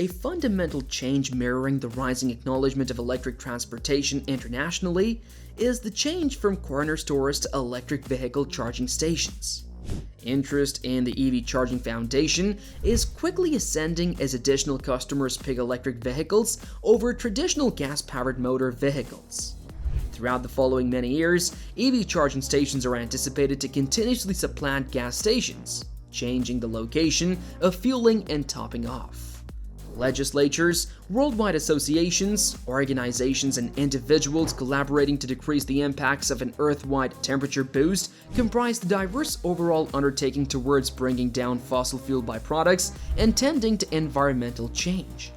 A fundamental change mirroring the rising acknowledgement of electric transportation internationally is the change from corner stores to electric vehicle charging stations. Interest in the EV charging foundation is quickly ascending as additional customers pick electric vehicles over traditional gas-powered motor vehicles. Throughout the following many years, EV charging stations are anticipated to continuously supplant gas stations, changing the location of fueling and topping off. Legislatures, worldwide associations, organizations, and individuals collaborating to decrease the impacts of an Earth-wide temperature boost comprise the diverse overall undertaking towards bringing down fossil fuel byproducts and tending to environmental change.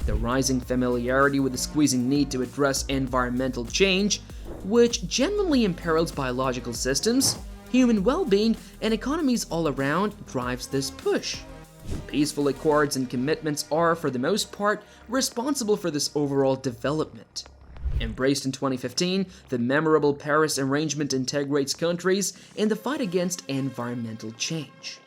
The rising familiarity with the squeezing need to address environmental change, which genuinely imperils biological systems, human well-being, and economies all around, drives this push. Peaceful accords and commitments are, for the most part, responsible for this overall development. Embraced in 2015, the memorable Paris Arrangement integrates countries in the fight against environmental change.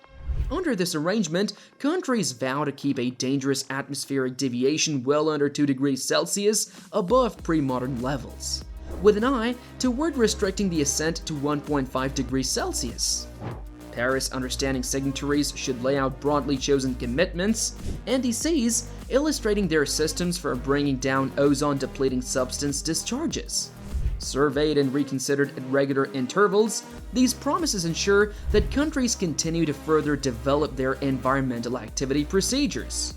Under this arrangement, countries vow to keep a dangerous atmospheric deviation well under 2 degrees Celsius above pre-modern levels, with an eye toward restricting the ascent to 1.5 degrees Celsius. Paris Understanding signatories should lay out broadly chosen commitments, NDCs illustrating their systems for bringing down ozone-depleting substance discharges. Surveyed and reconsidered at regular intervals, these promises ensure that countries continue to further develop their environmental activity procedures.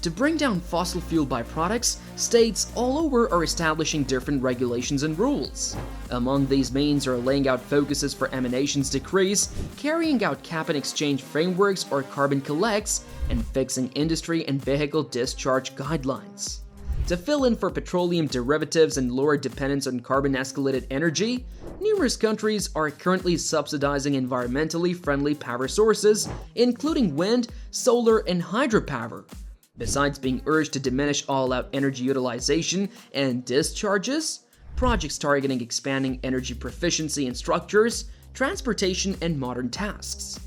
To bring down fossil fuel byproducts, states all over are establishing different regulations and rules. Among these means are laying out focuses for emanations decrease, carrying out cap-and-exchange frameworks or carbon collects, and fixing industry and vehicle discharge guidelines. To fill in for petroleum derivatives and lower dependence on carbon-escalated energy, numerous countries are currently subsidizing environmentally friendly power sources, including wind, solar, and hydropower. Besides being urged to diminish all-out energy utilization and discharges, projects targeting expanding energy proficiency in structures, transportation, and modern tasks.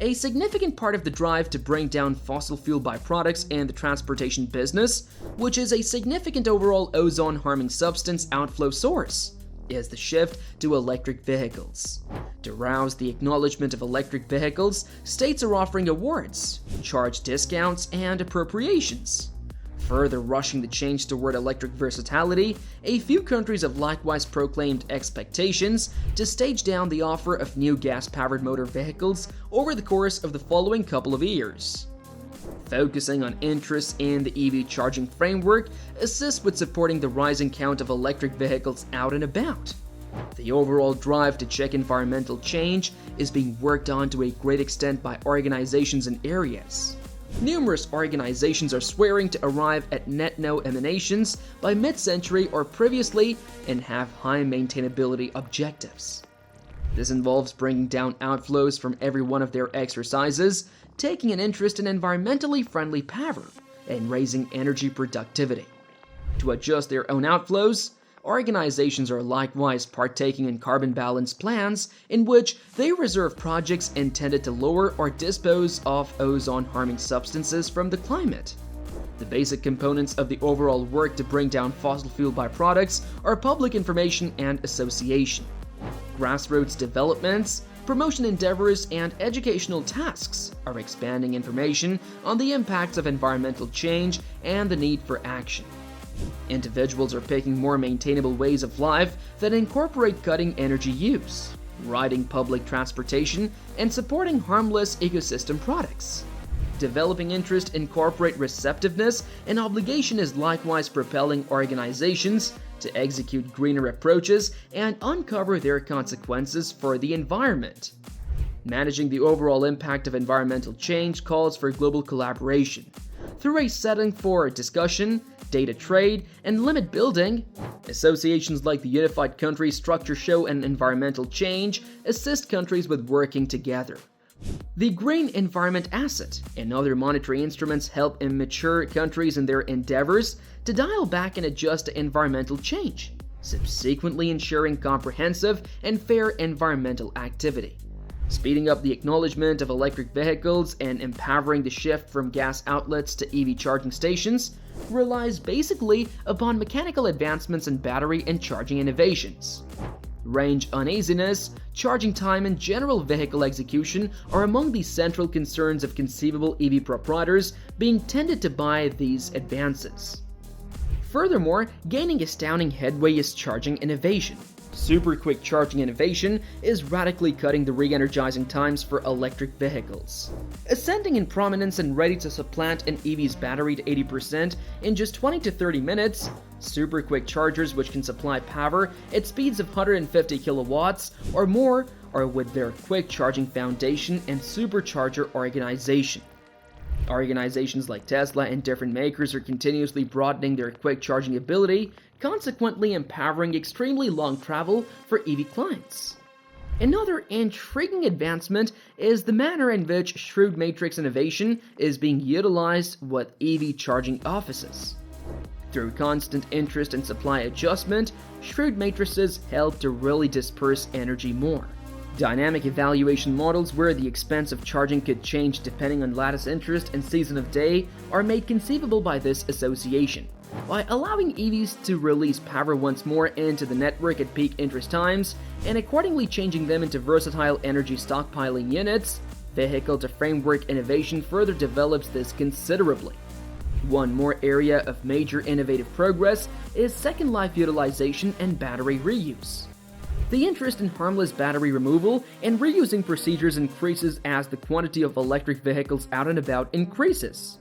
A significant part of the drive to bring down fossil fuel byproducts in the transportation business, which is a significant overall ozone-harming substance outflow source, is the shift to electric vehicles. To rouse the acknowledgement of electric vehicles, states are offering awards, charge discounts, and appropriations. Further rushing the change toward electric versatility, a few countries have likewise proclaimed expectations to stage down the offer of new gas-powered motor vehicles over the course of the following couple of years. Focusing on interests in the EV charging framework assists with supporting the rising count of electric vehicles out and about. The overall drive to check environmental change is being worked on to a great extent by organizations and areas. Numerous organizations are swearing to arrive at net no emanations by mid-century or previously and have high maintainability objectives. This involves bringing down outflows from every one of their exercises, taking an interest in environmentally friendly power, and raising energy productivity. To adjust their own outflows, organizations are likewise partaking in carbon balance plans in which they reserve projects intended to lower or dispose of ozone-harming substances from the climate. The basic components of the overall work to bring down fossil fuel byproducts are public information and association, grassroots developments, promotion endeavors, and educational tasks are expanding information on the impacts of environmental change and the need for action. Individuals are picking more maintainable ways of life that incorporate cutting energy use, riding public transportation, and supporting harmless ecosystem products. Developing interest in corporate receptiveness and obligation is likewise propelling organizations to execute greener approaches and uncover their consequences for the environment. Managing the overall impact of environmental change calls for global collaboration. Through a setting for discussion, data trade, and limit building, associations like the Unified Country Structure Show and Environmental Change assist countries with working together. The Green Environment Asset and other monetary instruments help immature countries in their endeavors to dial back and adjust to environmental change, subsequently ensuring comprehensive and fair environmental activity. Speeding up the acknowledgement of electric vehicles and empowering the shift from gas outlets to EV charging stations relies basically upon mechanical advancements in battery and charging innovations. Range uneasiness, charging time, and general vehicle execution are among the central concerns of conceivable EV proprietors being tended to by these advances. Furthermore, gaining astounding headway is charging innovation. Super quick charging innovation is radically cutting the re-energizing times for electric vehicles. Ascending in prominence and ready to supplant an EV's battery to 80% in just 20 to 30 minutes, super quick chargers which can supply power at speeds of 150 kilowatts or more are with their quick charging foundation and supercharger organization. Organizations like Tesla and different makers are continuously broadening their quick charging ability, consequently empowering extremely long travel for EV clients. Another intriguing advancement is the manner in which shrewd matrix innovation is being utilized with EV charging offices. Through constant interest and supply adjustment, shrewd matrices help to really disperse energy more. Dynamic evaluation models where the expense of charging could change depending on lattice interest and season of day are made conceivable by this association. By allowing EVs to release power once more into the network at peak interest times, and accordingly changing them into versatile energy stockpiling units, vehicle-to-framework innovation further develops this considerably. One more area of major innovative progress is second life utilization and battery reuse. The interest in harmless battery removal and reusing procedures increases as the quantity of electric vehicles out and about increases.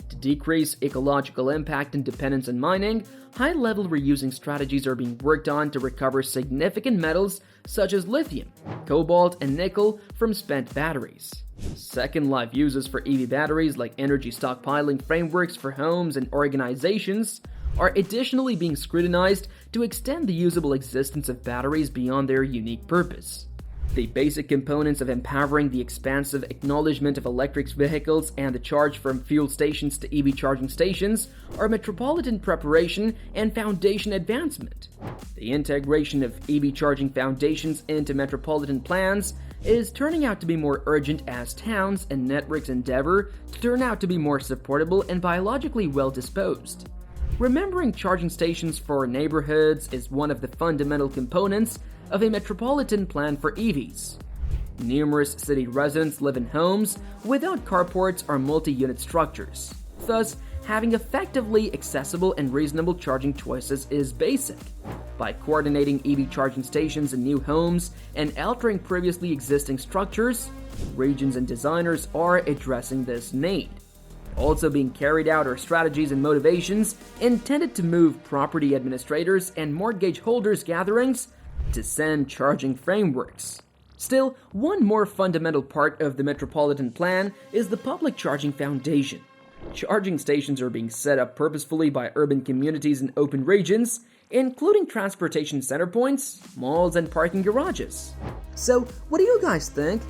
To decrease ecological impact and dependence on mining, high-level reusing strategies are being worked on to recover significant metals such as lithium, cobalt, and nickel from spent batteries. Second life uses for EV batteries like energy stockpiling frameworks for homes and organizations are additionally being scrutinized to extend the usable existence of batteries beyond their unique purpose. The basic components of empowering the expansive acknowledgement of electric vehicles and the charge from fuel stations to EV charging stations are metropolitan preparation and foundation advancement. The integration of EV charging foundations into metropolitan plans is turning out to be more urgent as towns and networks endeavor to turn out to be more supportable and biologically well disposed. Remembering charging stations for neighborhoods is one of the fundamental components of a metropolitan plan for EVs. Numerous city residents live in homes without carports or multi-unit structures. Thus, having effectively accessible and reasonable charging choices is basic. By coordinating EV charging stations in new homes and altering previously existing structures, regions and designers are addressing this need. Also being carried out are strategies and motivations intended to move property administrators and mortgage holders' gatherings to send charging frameworks. Still, one more fundamental part of the metropolitan plan is the public charging foundation. Charging stations are being set up purposefully by urban communities in open regions, including transportation center points, malls, and parking garages. So, what do you guys think?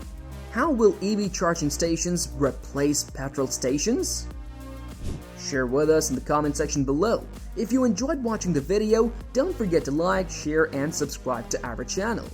How will EV charging stations replace petrol stations? Share with us in the comment section below. If you enjoyed watching the video, don't forget to like, share, and subscribe to our channel.